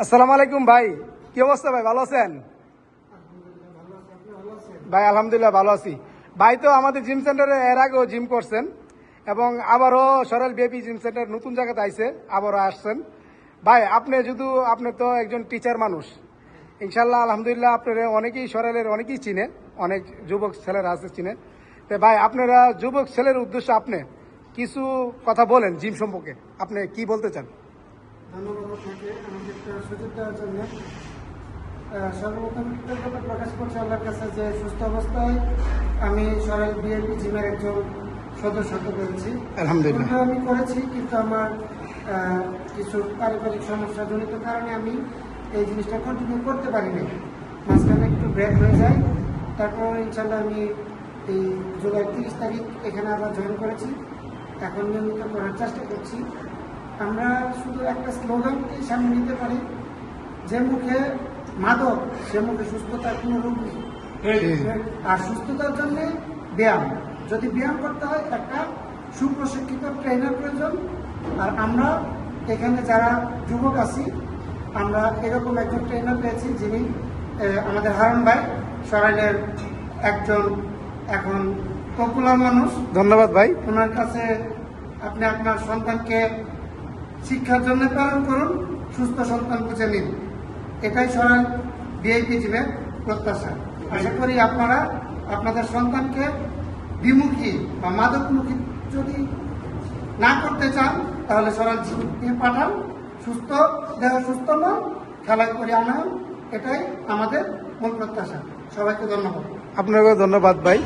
আসসালামু আলাইকুম ভাই, কি অবস্থা ভাই? ভালো আছেন ভাই? আলহামদুলিল্লাহ ভালো আছি ভাই। তো আমাদের জিম সেন্টারে এর আগেও জিম করছেন এবং আবারও সরল বেবি জিম সেন্টার নতুন জায়গাতে আইছে, আবারও আসছেন ভাই। আপনি তো একজন টিচার মানুষ, ইনশাল্লাহ আলহামদুলিল্লাহ আপনারা অনেকেই সরলের অনেকেই চিনে, অনেক যুবক ছেলেরা আছে চিনে। তো ভাই আপনারা যুবক ছেলের উদ্দেশ্যে আপনি কিছু কথা বলেন জিম সম্পর্কে, আপনি কি বলতে চান? ধন্যবাদ আপনাকে আমাদের সুযোগ দেওয়ার জন্য। সর্বপ্রথম কৃতজ্ঞতা প্রকাশ করছি আল্লাহর কাছে যে সুস্থ অবস্থায় আমি সরল বিএনপি জিমের একজন সদস্য হতে পেরেছি। আলহামদুলিল্লাহ। আমি করেছি, কিন্তু আমার কিছু পারিবারিক সমস্যা জনিত কারণে আমি এই জিনিসটা কন্টিনিউ করতে পারিনি, মাঝখানে একটু ব্রেক হয়ে যায়। তারপর ইনশাল্লাহ আমি এই জুলাই 30 তারিখ এখানে আবার জয়েন করেছি। এখন নিয়মিত করার চেষ্টা করছি। আমরা শুধু একটা স্লোগানকেই সামনে নিতে পারি, যে মুখে মাদক সে মুখে সুস্থতার কোনো রূপ নেই। আর সুস্থতার জন্য ব্যায়াম, যদি ব্যায়াম করতে হয় একটা সুপ্রশিক্ষিত ট্রেনার প্রয়োজন। আর আমরা এখানে যারা যুবক আছি, আমরা এরকম একজন ট্রেনার পেয়েছি, যিনি আমাদের হারুন ভাই, সরাইলের একজন এখন পপুলার মানুষ। ধন্যবাদ ভাই। ওনার কাছে আপনি আপনার সন্তানকে শিক্ষার জন্য প্রেরণ করুন, সুস্থ সন্তান খুঁজে নিন। এটাই সরাল ভিআইপি জিমের প্রত্যাশা। আশা করি আপনারা আপনাদের সন্তানকে বিমুখী বা মাদকমুখী যদি না করতে চান, তাহলে সরাল জিমে পাঠান। সুস্থ দেহ সুস্থ মন খেলায় করে আনান, এটাই আমাদের মূল প্রত্যাশা। সবাইকে ধন্যবাদ। আপনাকে ধন্যবাদ ভাই।